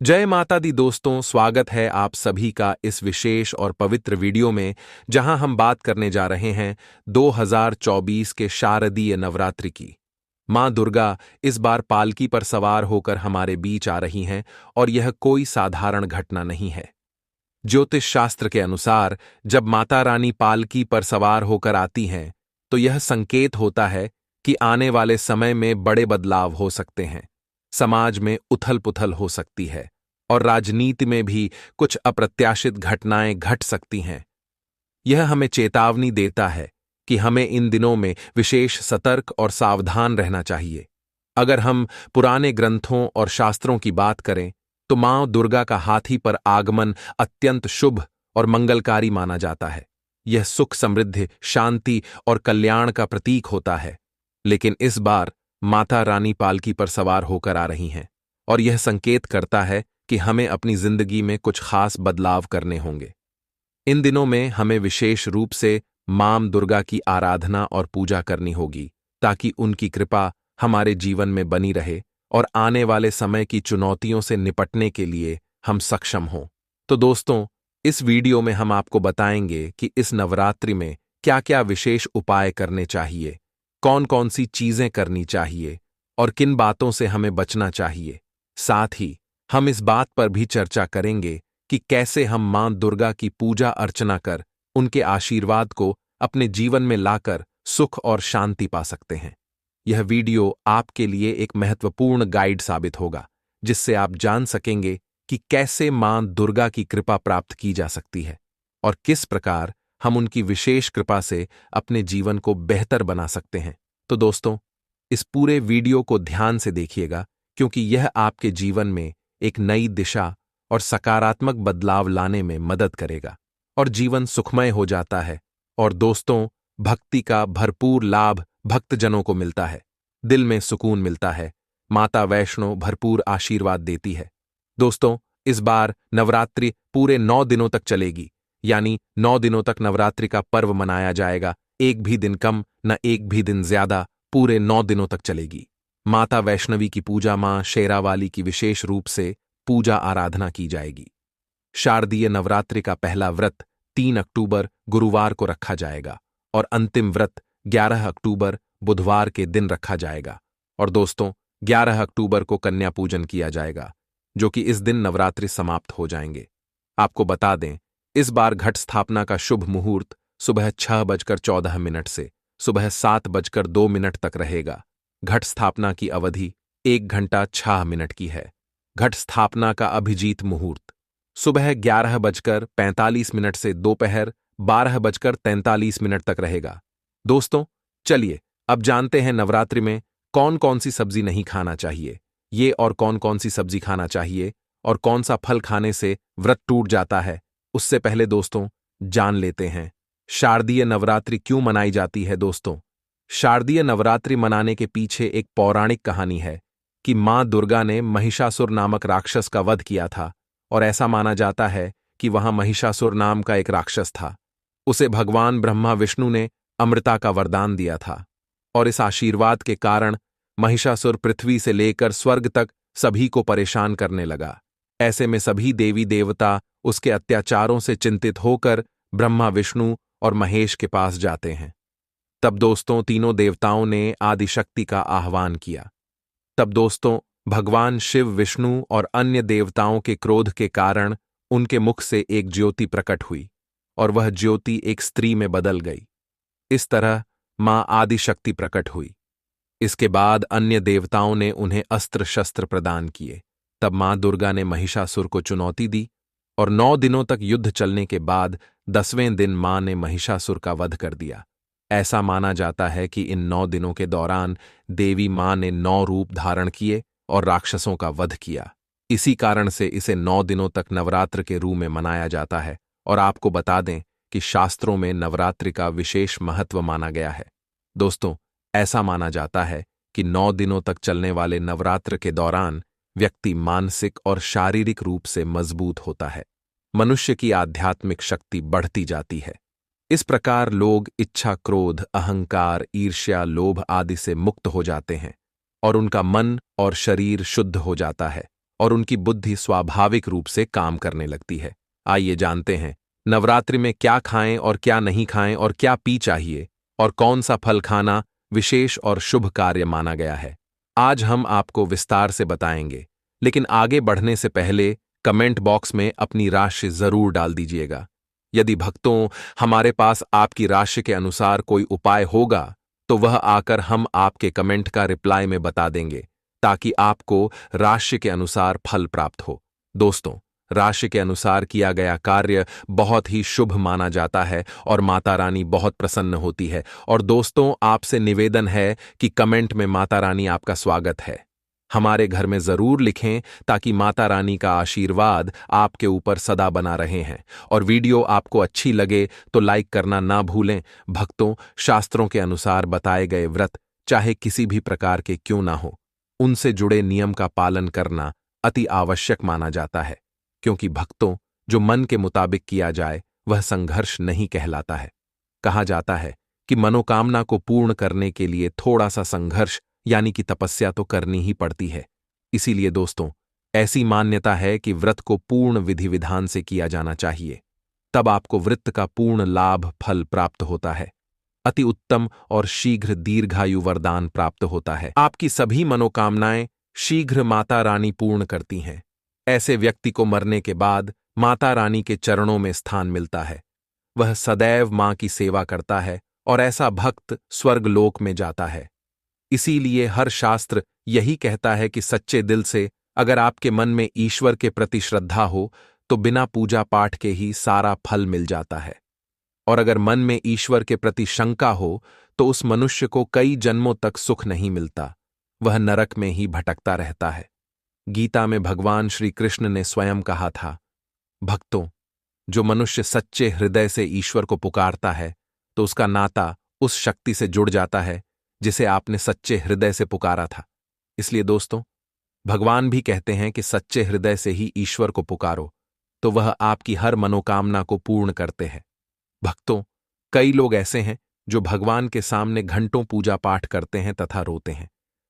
जय माता दी दोस्तों, स्वागत है आप सभी का इस विशेष और पवित्र वीडियो में जहां हम बात करने जा रहे हैं 2024 के शारदीय नवरात्रि की। मां दुर्गा इस बार पालकी पर सवार होकर हमारे बीच आ रही हैं और यह कोई साधारण घटना नहीं है। ज्योतिष शास्त्र के अनुसार जब माता रानी पालकी पर सवार होकर आती हैं तो यह संकेत होता है कि आने वाले समय में बड़े बदलाव हो सकते हैं। समाज में उथल-पुथल हो सकती है और राजनीति में भी कुछ अप्रत्याशित घटनाएं घट सकती हैं। यह हमें चेतावनी देता है कि हमें इन दिनों में विशेष सतर्क और सावधान रहना चाहिए। अगर हम पुराने ग्रंथों और शास्त्रों की बात करें तो मां दुर्गा का हाथी पर आगमन अत्यंत शुभ और मंगलकारी माना जाता है। यह सुख, समृद्धि, शांति और कल्याण का प्रतीक होता है। लेकिन इस बार माता रानी पालकी पर सवार होकर आ रही हैं और यह संकेत करता है कि हमें अपनी जिंदगी में कुछ खास बदलाव करने होंगे। इन दिनों में हमें विशेष रूप से मां दुर्गा की आराधना और पूजा करनी होगी ताकि उनकी कृपा हमारे जीवन में बनी रहे और आने वाले समय की चुनौतियों से निपटने के लिए हम सक्षम हों। तो दोस्तों, इस वीडियो में हम आपको बताएंगे कि इस नवरात्रि में क्या-क्या विशेष उपाय करने चाहिए, कौन-कौन सी चीजें करनी चाहिए और किन बातों से हमें बचना चाहिए। साथ ही हम इस बात पर भी चर्चा करेंगे कि कैसे हम मां दुर्गा की पूजा अर्चना कर उनके आशीर्वाद को अपने जीवन में लाकर सुख और शांति पा सकते हैं। यह वीडियो आपके लिए एक महत्वपूर्ण गाइड साबित होगा जिससे आप जान सकेंगे कि कैसे मां दुर्गा की कृपा प्राप्त की जा सकती है और किस प्रकार हम उनकी विशेष कृपा से अपने जीवन को बेहतर बना सकते हैं। तो दोस्तों, इस पूरे वीडियो को ध्यान से देखिएगा क्योंकि यह आपके जीवन में एक नई दिशा और सकारात्मक बदलाव लाने में मदद करेगा और जीवन सुखमय हो जाता है। और दोस्तों, भक्ति का भरपूर लाभ भक्तजनों को मिलता है, दिल में सुकून मिलता है, माता वैष्णो भरपूर आशीर्वाद देती है। दोस्तों, इस बार नवरात्रि पूरे 9 दिनों तक चलेगी, यानी 9 दिनों तक नवरात्रि का पर्व मनाया जाएगा। एक भी दिन कम न एक भी दिन ज्यादा, पूरे 9 दिनों तक चलेगी। माता वैष्णवी की पूजा, मां शेरावाली की विशेष रूप से पूजा आराधना की जाएगी। शारदीय नवरात्रि का पहला व्रत 3 अक्टूबर गुरुवार को रखा जाएगा और अंतिम व्रत 11 अक्टूबर बुधवार के दिन रखा जाएगा। और दोस्तों, 11 अक्टूबर को कन्या पूजन किया जाएगा, जो कि इस दिन नवरात्रि समाप्त हो जाएंगे। आपको बता दें, इस बार घट स्थापना का शुभ मुहूर्त सुबह 6:14 से सुबह 7:02 तक रहेगा। घट स्थापना की अवधि 1 घंटा 6 मिनट की है। घट स्थापना का अभिजीत मुहूर्त सुबह 11:45 से दोपहर 12:43 तक रहेगा। दोस्तों, चलिए अब जानते हैं नवरात्रि में कौन कौन सी सब्जी नहीं खाना चाहिए, ये और कौन कौन सी सब्जी खाना चाहिए और कौन सा फल खाने से व्रत टूट जाता है। उससे पहले दोस्तों, जान लेते हैं शारदीय नवरात्रि क्यों मनाई जाती है। दोस्तों, शारदीय नवरात्रि मनाने के पीछे एक पौराणिक कहानी है कि मां दुर्गा ने महिषासुर नामक राक्षस का वध किया था और ऐसा माना जाता है कि वहां महिषासुर नाम का एक राक्षस था। उसे भगवान ब्रह्मा विष्णु ने अमृता का वरदान दिया था और इस आशीर्वाद के कारण महिषासुर पृथ्वी से लेकर स्वर्ग तक सभी को परेशान करने लगा। ऐसे में सभी देवी देवता उसके अत्याचारों से चिंतित होकर ब्रह्मा, विष्णु और महेश के पास जाते हैं। तब दोस्तों, तीनों देवताओं ने आदिशक्ति का आह्वान किया। तब दोस्तों, भगवान शिव, विष्णु और अन्य देवताओं के क्रोध के कारण उनके मुख से एक ज्योति प्रकट हुई और वह ज्योति एक स्त्री में बदल गई। इस तरह मां आदिशक्ति प्रकट हुई। इसके बाद अन्य देवताओं ने उन्हें अस्त्र शस्त्र प्रदान किए। तब मां दुर्गा ने महिषासुर को चुनौती दी और 9 दिनों तक युद्ध चलने के बाद 10वें दिन मां ने महिषासुर का वध कर दिया। ऐसा माना जाता है कि इन 9 दिनों के दौरान देवी मां ने 9 रूप धारण किए और राक्षसों का वध किया। इसी कारण से इसे 9 दिनों तक नवरात्र के रूप में मनाया जाता है। और आपको बता दें कि शास्त्रों में नवरात्रि का विशेष महत्व माना गया है। दोस्तों, ऐसा माना जाता है कि 9 दिनों तक चलने वाले नवरात्र के दौरान व्यक्ति मानसिक और शारीरिक रूप से मजबूत होता है। मनुष्य की आध्यात्मिक शक्ति बढ़ती जाती है। इस प्रकार लोग इच्छा, क्रोध, अहंकार, ईर्ष्या, लोभ आदि से मुक्त हो जाते हैं और उनका मन और शरीर शुद्ध हो जाता है और उनकी बुद्धि स्वाभाविक रूप से काम करने लगती है। आइए जानते हैं नवरात्रि में क्या खाएं और क्या नहीं खाएं और क्या पी चाहिए और कौन सा फल खाना विशेष और शुभ कार्य माना गया है। आज हम आपको विस्तार से बताएंगे, लेकिन आगे बढ़ने से पहले कमेंट बॉक्स में अपनी राशि जरूर डाल दीजिएगा। यदि भक्तों हमारे पास आपकी राशि के अनुसार कोई उपाय होगा तो वह आकर हम आपके कमेंट का रिप्लाई में बता देंगे, ताकि आपको राशि के अनुसार फल प्राप्त हो। दोस्तों, राशि के अनुसार किया गया कार्य बहुत ही शुभ माना जाता है और माता रानी बहुत प्रसन्न होती है। और दोस्तों, आपसे निवेदन है कि कमेंट में माता रानी आपका स्वागत है हमारे घर में जरूर लिखें, ताकि माता रानी का आशीर्वाद आपके ऊपर सदा बना रहे हैं। और वीडियो आपको अच्छी लगे तो लाइक करना ना भूलें। भक्तों, शास्त्रों के अनुसार बताए गए व्रत चाहे किसी भी प्रकार के क्यों ना हो, उनसे जुड़े नियम का पालन करना अति आवश्यक माना जाता है, क्योंकि भक्तों, जो मन के मुताबिक किया जाए वह संघर्ष नहीं कहलाता है। कहा जाता है कि मनोकामना को पूर्ण करने के लिए थोड़ा सा संघर्ष यानी कि तपस्या तो करनी ही पड़ती है। इसीलिए दोस्तों, ऐसी मान्यता है कि व्रत को पूर्ण विधि विधान से किया जाना चाहिए, तब आपको व्रत का पूर्ण लाभ फल प्राप्त होता है। अति उत्तम और शीघ्र दीर्घायु वरदान प्राप्त होता है। आपकी सभी मनोकामनाएं शीघ्र माता रानी पूर्ण करती हैं। ऐसे व्यक्ति को मरने के बाद माता रानी के चरणों में स्थान मिलता है। वह सदैव मां की सेवा करता है और ऐसा भक्त स्वर्गलोक में जाता है। इसीलिए हर शास्त्र यही कहता है कि सच्चे दिल से अगर आपके मन में ईश्वर के प्रति श्रद्धा हो तो बिना पूजा पाठ के ही सारा फल मिल जाता है। और अगर मन में ईश्वर के प्रति शंका हो तो उस मनुष्य को कई जन्मों तक सुख नहीं मिलता, वह नरक में ही भटकता रहता है। गीता में भगवान श्री कृष्ण ने स्वयं कहा था, भक्तों, जो मनुष्य सच्चे हृदय से ईश्वर को पुकारता है तो उसका नाता उस शक्ति से जुड़ जाता है जिसे आपने सच्चे हृदय से पुकारा था। इसलिए दोस्तों, भगवान भी कहते हैं कि सच्चे हृदय से ही ईश्वर को पुकारो तो वह आपकी हर मनोकामना को पूर्ण करते हैं। भक्तों, कई लोग ऐसे हैं जो भगवान के सामने घंटों पूजा पाठ करते हैं तथा रोते हैं,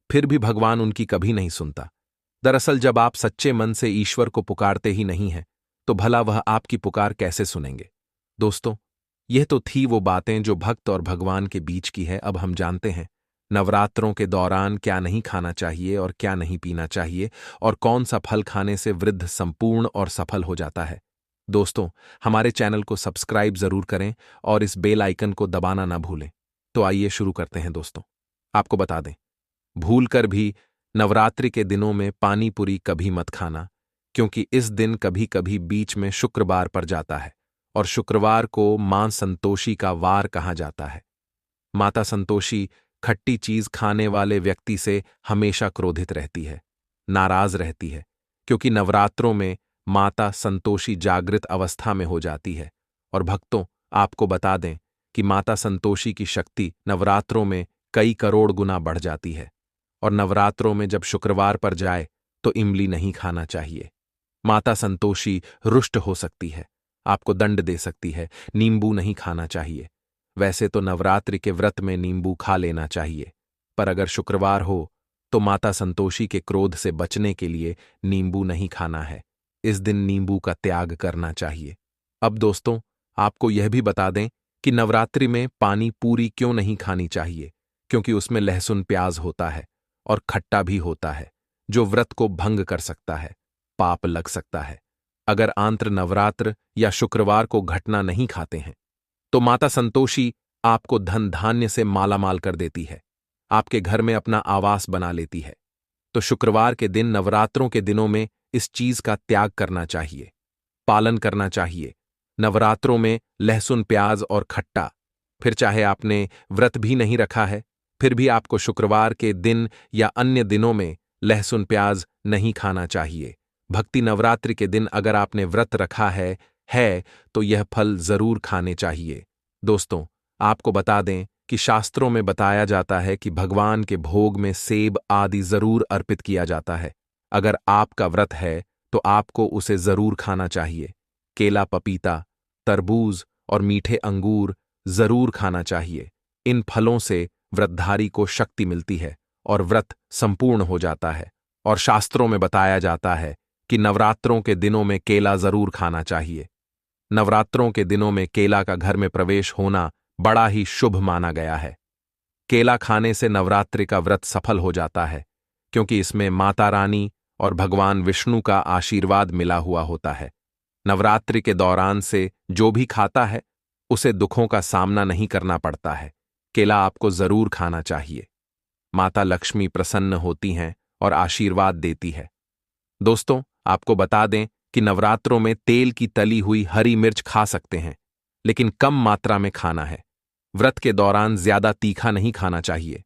फिर भी भगवान उनकी कभी नहीं सुनता। दरअसल जब आप सच्चे मन से ईश्वर को पुकारते ही नहीं हैं तो भला वह आपकी पुकार कैसे सुनेंगे। दोस्तों, यह तो थी वो बातें जो भक्त और भगवान के बीच की है। अब हम जानते हैं नवरात्रों के दौरान क्या नहीं खाना चाहिए और क्या नहीं पीना चाहिए और कौन सा फल खाने से वृद्ध संपूर्ण और सफल हो जाता है। दोस्तों, हमारे चैनल को सब्सक्राइब जरूर करें और इस बेल आइकन को दबाना ना भूलें। तो आइए शुरू करते हैं। दोस्तों, आपको बता दें, भूलकर भी नवरात्रि के दिनों में पानी पूरी कभी मत खाना, क्योंकि इस दिन कभी कभी बीच में शुक्रवार पड़ जाता है और शुक्रवार को मां संतोषी का वार कहा जाता है। माता संतोषी खट्टी चीज खाने वाले व्यक्ति से हमेशा क्रोधित रहती है, नाराज रहती है, क्योंकि नवरात्रों में माता संतोषी जागृत अवस्था में हो जाती है। और भक्तों, आपको बता दें कि माता संतोषी की शक्ति नवरात्रों में कई करोड़ गुना बढ़ जाती है। और नवरात्रों में जब शुक्रवार पर जाए तो इमली नहीं खाना चाहिए। माता संतोषी रुष्ट हो सकती है, आपको दंड दे सकती है। नींबू नहीं खाना चाहिए। वैसे तो नवरात्रि के व्रत में नींबू खा लेना चाहिए, पर अगर शुक्रवार हो तो माता संतोषी के क्रोध से बचने के लिए नींबू नहीं खाना है। इस दिन नींबू का त्याग करना चाहिए। अब दोस्तों, आपको यह भी बता दें कि नवरात्रि में पानी पूरी क्यों नहीं खानी चाहिए, क्योंकि उसमें लहसुन प्याज होता है और खट्टा भी होता है, जो व्रत को भंग कर सकता है, पाप लग सकता है। अगर आंत्र नवरात्र या शुक्रवार को घटना नहीं खाते हैं तो माता संतोषी आपको धन धान्य से मालामाल कर देती है, आपके घर में अपना आवास बना लेती है। तो शुक्रवार के दिन नवरात्रों के दिनों में इस चीज का त्याग करना चाहिए, पालन करना चाहिए। नवरात्रों में लहसुन प्याज और खट्टा, फिर चाहे आपने व्रत भी नहीं रखा है फिर भी आपको शुक्रवार के दिन या अन्य दिनों में लहसुन प्याज नहीं खाना चाहिए। भक्ति नवरात्रि के दिन अगर आपने व्रत रखा है तो यह फल जरूर खाने चाहिए। दोस्तों, आपको बता दें कि शास्त्रों में बताया जाता है कि भगवान के भोग में सेब आदि जरूर अर्पित किया जाता है। अगर आपका व्रत है तो आपको उसे जरूर खाना चाहिए। केला, पपीता, तरबूज और मीठे अंगूर जरूर खाना चाहिए। इन फलों से व्रतधारी को शक्ति मिलती है और व्रत संपूर्ण हो जाता है। और शास्त्रों में बताया जाता है कि नवरात्रों के दिनों में केला जरूर खाना चाहिए। नवरात्रों के दिनों में केला का घर में प्रवेश होना बड़ा ही शुभ माना गया है। केला खाने से नवरात्रि का व्रत सफल हो जाता है, क्योंकि इसमें माता रानी और भगवान विष्णु का आशीर्वाद मिला हुआ होता है। नवरात्रि के दौरान से जो भी खाता है उसे दुखों का सामना नहीं करना पड़ता है। केला आपको जरूर खाना चाहिए। माता लक्ष्मी प्रसन्न होती हैं और आशीर्वाद देती है। दोस्तों, आपको बता दें कि नवरात्रों में तेल की तली हुई हरी मिर्च खा सकते हैं, लेकिन कम मात्रा में खाना है। व्रत के दौरान ज्यादा तीखा नहीं खाना चाहिए।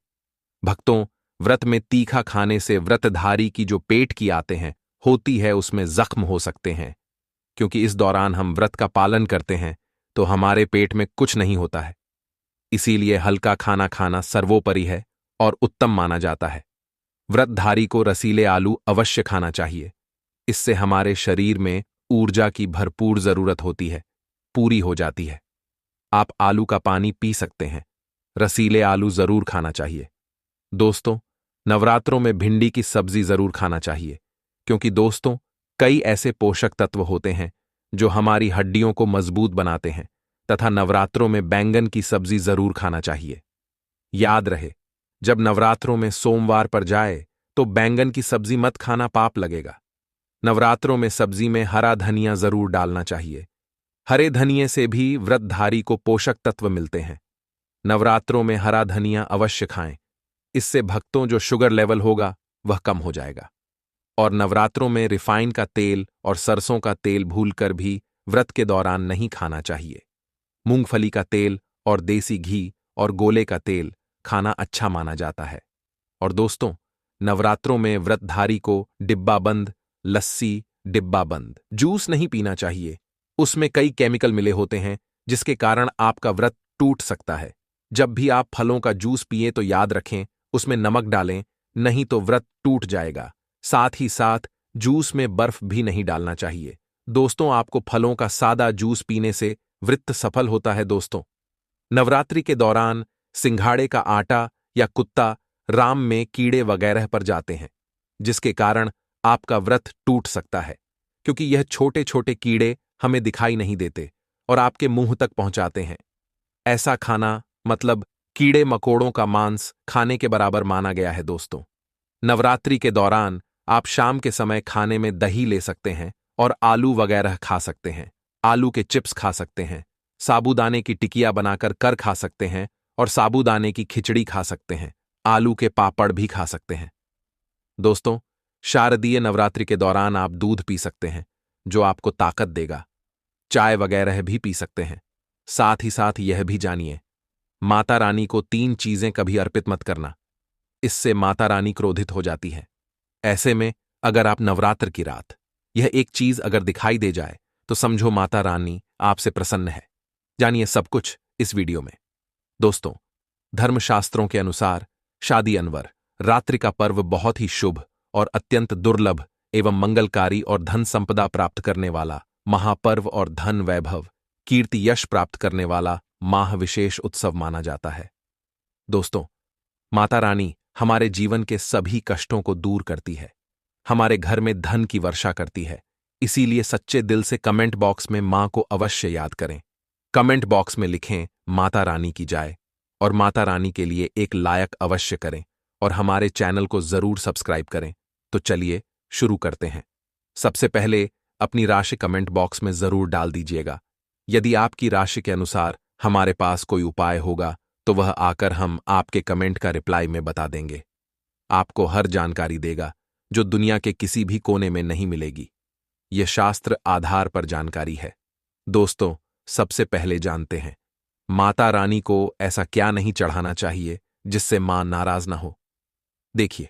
भक्तों, व्रत में तीखा खाने से व्रतधारी की जो पेट की आते हैं होती है उसमें जख्म हो सकते हैं। क्योंकि इस दौरान हम व्रत का पालन करते हैं तो हमारे पेट में कुछ नहीं होता है। इसीलिए हल्का खाना खाना सर्वोपरि है और उत्तम माना जाता है। व्रतधारी को रसीले आलू अवश्य खाना चाहिए। इससे हमारे शरीर में ऊर्जा की भरपूर जरूरत होती है, पूरी हो जाती है। आप आलू का पानी पी सकते हैं। रसीले आलू जरूर खाना चाहिए। दोस्तों, नवरात्रों में भिंडी की सब्जी जरूर खाना चाहिए, क्योंकि दोस्तों कई ऐसे पोषक तत्व होते हैं जो हमारी हड्डियों को मजबूत बनाते हैं, तथा नवरात्रों में बैंगन की सब्जी जरूर खाना चाहिए। याद रहे, जब नवरात्रों में सोमवार पर जाए तो बैंगन की सब्जी मत खाना, पाप लगेगा। नवरात्रों में सब्जी में हरा धनिया जरूर डालना चाहिए। हरे धनिये से भी व्रतधारी को पोषक तत्व मिलते हैं। नवरात्रों में हरा धनिया अवश्य खाएं। इससे भक्तों जो शुगर लेवल होगा वह कम हो जाएगा। और नवरात्रों में रिफाइन का तेल और सरसों का तेल भूलकर भी व्रत के दौरान नहीं खाना चाहिए। मूंगफली का तेल और देसी घी और गोले का तेल खाना अच्छा माना जाता है। और दोस्तों, नवरात्रों में व्रतधारी को डिब्बाबंद लस्सी, डिब्बाबंद जूस नहीं पीना चाहिए। उसमें कई केमिकल मिले होते हैं जिसके कारण आपका व्रत टूट सकता है। जब भी आप फलों का जूस पिए तो याद रखें उसमें नमक डालें, नहीं तो व्रत टूट जाएगा। साथ ही साथ जूस में बर्फ भी नहीं डालना चाहिए। दोस्तों, आपको फलों का सादा जूस पीने से व्रत सफल होता है। दोस्तों, नवरात्रि के दौरान सिंघाड़े का आटा या कुत्ता राम में कीड़े वगैरह पर जाते हैं, जिसके कारण आपका व्रत टूट सकता है, क्योंकि यह छोटे छोटे कीड़े हमें दिखाई नहीं देते और आपके मुंह तक पहुंचाते हैं। ऐसा खाना मतलब कीड़े मकोड़ों का मांस खाने के बराबर माना गया है। दोस्तों, नवरात्रि के दौरान आप शाम के समय खाने में दही ले सकते हैं और आलू वगैरह खा सकते हैं। आलू के चिप्स खा सकते हैं, साबूदाने की टिकिया बनाकर कर खा सकते हैं और साबूदाने की खिचड़ी खा सकते हैं। आलू के पापड़ भी खा सकते हैं। दोस्तों, शारदीय नवरात्रि के दौरान आप दूध पी सकते हैं, जो आपको ताकत देगा। चाय वगैरह भी पी सकते हैं। साथ ही साथ यह भी जानिए, माता रानी को 3 चीजें कभी अर्पित मत करना। इससे माता रानी क्रोधित हो जाती है। ऐसे में अगर आप नवरात्र की रात यह एक चीज अगर दिखाई दे जाए तो समझो माता रानी आपसे प्रसन्न है। जानिए सब कुछ इस वीडियो में। दोस्तों, धर्मशास्त्रों के अनुसार शादी अनवर रात्रि का पर्व बहुत ही शुभ और अत्यंत दुर्लभ एवं मंगलकारी और धन संपदा प्राप्त करने वाला महापर्व और धन वैभव कीर्ति यश प्राप्त करने वाला माह विशेष उत्सव माना जाता है। दोस्तों, माता रानी हमारे जीवन के सभी कष्टों को दूर करती है, हमारे घर में धन की वर्षा करती है। इसीलिए सच्चे दिल से कमेंट बॉक्स में मां को अवश्य याद करें। कमेंट बॉक्स में लिखें माता रानी की जय और माता रानी के लिए एक लायक अवश्य करें और हमारे चैनल को जरूर सब्सक्राइब करें। तो चलिए शुरू करते हैं। सबसे पहले अपनी राशि कमेंट बॉक्स में जरूर डाल दीजिएगा। यदि आपकी राशि के अनुसार हमारे पास कोई उपाय होगा तो वह आकर हम आपके कमेंट का रिप्लाई में बता देंगे। आपको हर जानकारी देगा जो दुनिया के किसी भी कोने में नहीं मिलेगी। यह शास्त्र आधार पर जानकारी है। दोस्तों, सबसे पहले जानते हैं माता रानी को ऐसा क्या नहीं चढ़ाना चाहिए जिससे मां नाराज ना हो। देखिए,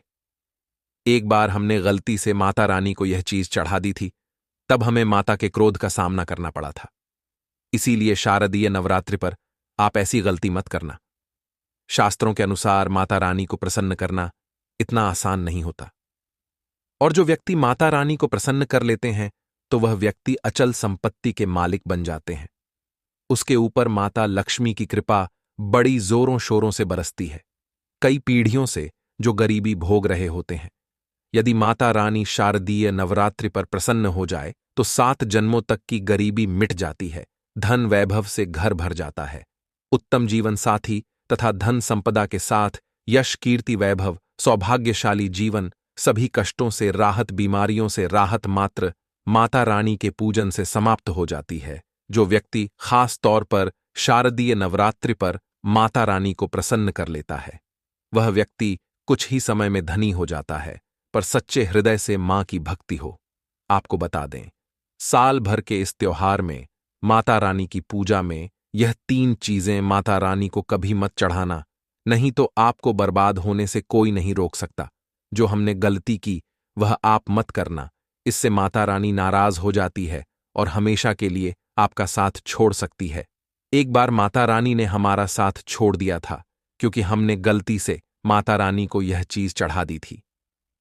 एक बार हमने गलती से माता रानी को यह चीज चढ़ा दी थी, तब हमें माता के क्रोध का सामना करना पड़ा था। इसीलिए शारदीय नवरात्रि पर आप ऐसी गलती मत करना। शास्त्रों के अनुसार माता रानी को प्रसन्न करना इतना आसान नहीं होता, और जो व्यक्ति माता रानी को प्रसन्न कर लेते हैं तो वह व्यक्ति अचल संपत्ति के मालिक बन जाते हैं। उसके ऊपर माता लक्ष्मी की कृपा बड़ी जोरों शोरों से बरसती है। कई पीढ़ियों से जो गरीबी भोग रहे होते हैं, यदि माता रानी शारदीय नवरात्रि पर प्रसन्न हो जाए तो 7 जन्मों तक की गरीबी मिट जाती है, धन वैभव से घर भर जाता है। उत्तम जीवन साथी तथा धन संपदा के साथ यश, कीर्ति, वैभव, सौभाग्यशाली जीवन, सभी कष्टों से राहत, बीमारियों से राहत मात्र माता रानी के पूजन से समाप्त हो जाती है। जो व्यक्ति खास तौर पर शारदीय नवरात्रि पर माता रानी को प्रसन्न कर लेता है, वह व्यक्ति कुछ ही समय में धनी हो जाता है, पर सच्चे हृदय से मां की भक्ति हो। आपको बता दें, साल भर के इस त्योहार में माता रानी की पूजा में यह 3 चीजें माता रानी को कभी मत चढ़ाना, नहीं तो आपको बर्बाद होने से कोई नहीं रोक सकता। जो हमने गलती की वह आप मत करना, इससे माता रानी नाराज हो जाती है और हमेशा के लिए आपका साथ छोड़ सकती है। एक बार माता रानी ने हमारा साथ छोड़ दिया था क्योंकि हमने गलती से माता रानी को यह चीज चढ़ा दी थी।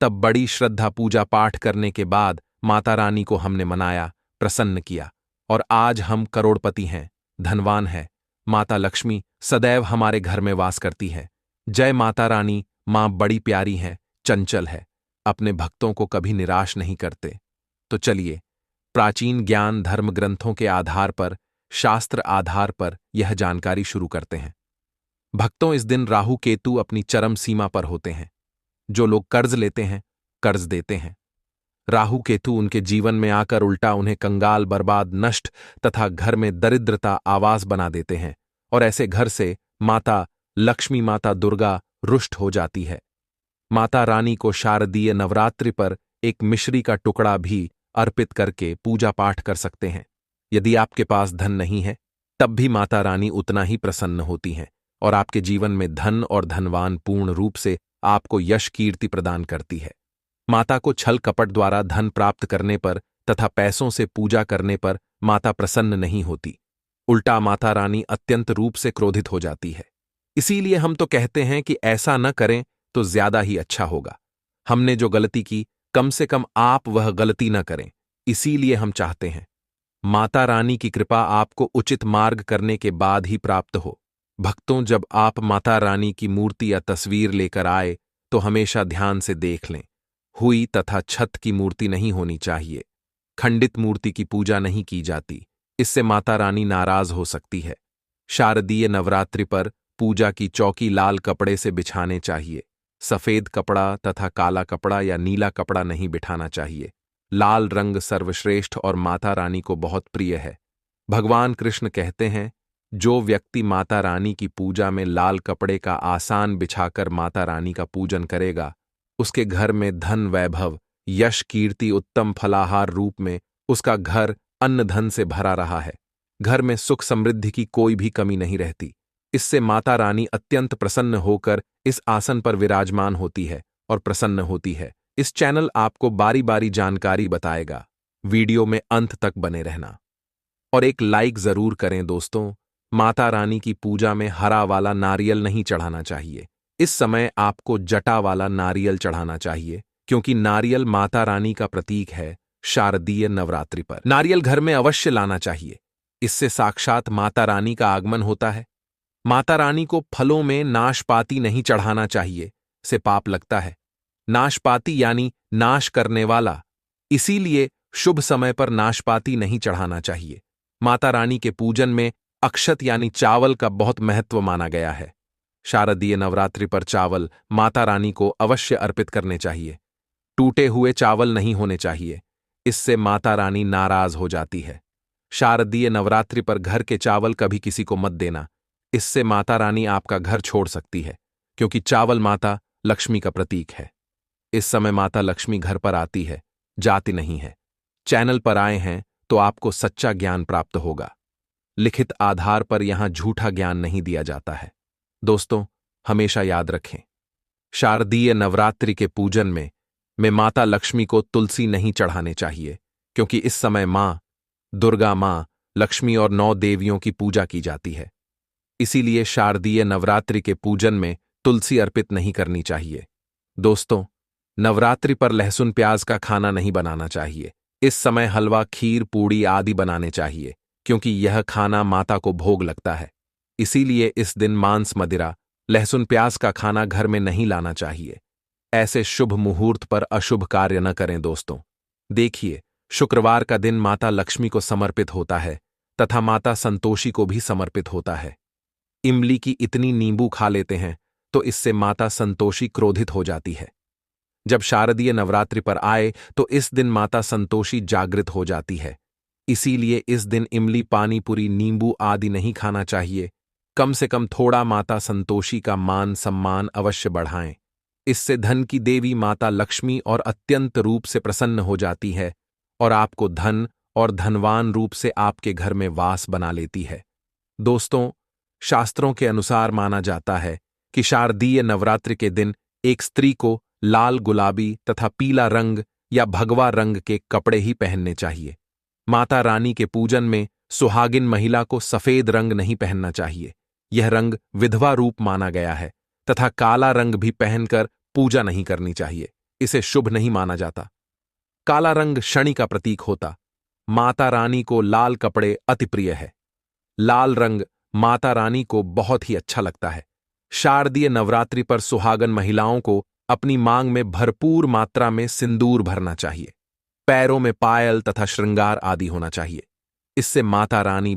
तब बड़ी श्रद्धा पूजा पाठ करने के बाद माता रानी को हमने मनाया, प्रसन्न किया और आज हम करोड़पति हैं, धनवान हैं। माता लक्ष्मी सदैव हमारे घर में वास करती है। जय माता रानी। मां बड़ी प्यारी है, चंचल है, अपने भक्तों को कभी निराश नहीं करते। तो चलिए प्राचीन ज्ञान धर्म ग्रंथों के आधार पर, शास्त्र आधार पर यह जानकारी शुरू करते हैं। भक्तों, इस दिन राहु केतु अपनी चरम सीमा पर होते हैं। जो लोग कर्ज लेते हैं, कर्ज देते हैं, राहु केतु उनके जीवन में आकर उल्टा उन्हें कंगाल, बर्बाद, नष्ट तथा घर में दरिद्रता आवास बना देते हैं और ऐसे घर से माता लक्ष्मी, माता दुर्गा रुष्ट हो जाती है। माता रानी को शारदीय नवरात्रि पर एक मिश्री का टुकड़ा भी अर्पित करके पूजा पाठ कर सकते हैं। यदि आपके पास धन नहीं है तब भी माता रानी उतना ही प्रसन्न होती हैं और आपके जीवन में धन और धनवान पूर्ण रूप से आपको यश, कीर्ति प्रदान करती है। माता को छल कपट द्वारा धन प्राप्त करने पर तथा पैसों से पूजा करने पर माता प्रसन्न नहीं होती, उल्टा माता रानी अत्यंत रूप से क्रोधित हो जाती है। इसीलिए हम तो कहते हैं कि ऐसा न करें तो ज्यादा ही अच्छा होगा। हमने जो गलती की, कम से कम आप वह गलती न करें, इसीलिए हम चाहते हैं माता रानी की कृपा आपको उचित मार्ग करने के बाद ही प्राप्त हो। भक्तों, जब आप माता रानी की मूर्ति या तस्वीर लेकर आए तो हमेशा ध्यान से देख लें, हुई तथा छत की मूर्ति नहीं होनी चाहिए। खंडित मूर्ति की पूजा नहीं की जाती, इससे माता रानी नाराज हो सकती है। शारदीय नवरात्रि पर पूजा की चौकी लाल कपड़े से बिछाने चाहिए। सफेद कपड़ा तथा काला कपड़ा या नीला कपड़ा नहीं बिठाना चाहिए। लाल रंग सर्वश्रेष्ठ और माता रानी को बहुत प्रिय है। भगवान कृष्ण कहते हैं, जो व्यक्ति माता रानी की पूजा में लाल कपड़े का आसान बिछाकर माता रानी का पूजन करेगा, उसके घर में धन, वैभव, यश, कीर्ति, उत्तम फलाहार रूप में उसका घर अन्न धन से भरा रहा है। घर में सुख समृद्धि की कोई भी कमी नहीं रहती। इससे माता रानी अत्यंत प्रसन्न होकर इस आसन पर विराजमान होती है और प्रसन्न होती है। इस चैनल आपको बारी बारी जानकारी बताएगा। वीडियो में अंत तक बने रहना और एक लाइक जरूर करें दोस्तों। माता रानी की पूजा में हरा वाला नारियल नहीं चढ़ाना चाहिए। इस समय आपको जटा वाला नारियल चढ़ाना चाहिए, क्योंकि नारियल माता रानी का प्रतीक है। शारदीय नवरात्रि पर नारियल घर में अवश्य लाना चाहिए, इससे साक्षात माता रानी का आगमन होता है। माता रानी को फलों में नाशपाती नहीं चढ़ाना चाहिए, से पाप लगता है। नाशपाती यानी नाश करने वाला, इसीलिए शुभ समय पर नाशपाती नहीं चढ़ाना चाहिए। माता रानी के पूजन में अक्षत यानी चावल का बहुत महत्व माना गया है। शारदीय नवरात्रि पर चावल माता रानी को अवश्य अर्पित करने चाहिए। टूटे हुए चावल नहीं होने चाहिए, इससे माता रानी नाराज हो जाती है। शारदीय नवरात्रि पर घर के चावल कभी किसी को मत देना, इससे माता रानी आपका घर छोड़ सकती है, क्योंकि चावल माता लक्ष्मी का प्रतीक है। इस समय माता लक्ष्मी घर पर आती है, जाती नहीं है। चैनल पर आए हैं तो आपको सच्चा ज्ञान प्राप्त होगा। लिखित आधार पर यहां झूठा ज्ञान नहीं दिया जाता है। दोस्तों, हमेशा याद रखें, शारदीय नवरात्रि के पूजन में माता लक्ष्मी को तुलसी नहीं चढ़ाने चाहिए, क्योंकि इस समय मां दुर्गा, मां लक्ष्मी और 9 देवियों की पूजा की जाती है। इसीलिए शारदीय नवरात्रि के पूजन में तुलसी अर्पित नहीं करनी चाहिए। दोस्तों, नवरात्रि पर लहसुन प्याज का खाना नहीं बनाना चाहिए। इस समय हलवा, खीर, पूड़ी आदि बनाने चाहिए, क्योंकि यह खाना माता को भोग लगता है। इसीलिए इस दिन मांस, मदिरा, लहसुन प्याज का खाना घर में नहीं लाना चाहिए। ऐसे शुभ मुहूर्त पर अशुभ कार्य न करें दोस्तों। देखिए, शुक्रवार का दिन माता लक्ष्मी को समर्पित होता है तथा माता संतोषी को भी समर्पित होता है। इमली की इतनी नींबू खा लेते हैं तो इससे माता संतोषी क्रोधित हो जाती है। जब शारदीय नवरात्रि पर आए तो इस दिन माता संतोषी जागृत हो जाती है। इसीलिए इस दिन इमली, पानी पूरी, नींबू आदि नहीं खाना चाहिए। कम से कम थोड़ा माता संतोषी का मान सम्मान अवश्य बढ़ाएं। इससे धन की देवी माता लक्ष्मी और अत्यंत रूप से प्रसन्न हो जाती है और आपको धन और धनवान रूप से आपके घर में वास बना लेती है। दोस्तों, शास्त्रों के अनुसार माना जाता है कि शारदीय नवरात्रि के दिन एक स्त्री को लाल, गुलाबी तथा पीला रंग या भगवा रंग के कपड़े ही पहनने चाहिए। माता रानी के पूजन में सुहागिन महिला को सफेद रंग नहीं पहनना चाहिए। यह रंग विधवा रूप माना गया है तथा काला रंग भी पहनकर पूजा नहीं करनी चाहिए। इसे शुभ नहीं माना जाता। काला रंग शनि का प्रतीक होता। माता रानी को लाल कपड़े अति प्रिय है। लाल रंग माता रानी को बहुत ही अच्छा लगता है। शारदीय नवरात्रि पर सुहागन महिलाओं को अपनी मांग में भरपूर मात्रा में सिंदूर भरना चाहिए। पैरों में पायल तथा श्रृंगार आदि होना चाहिए। इससे माता रानी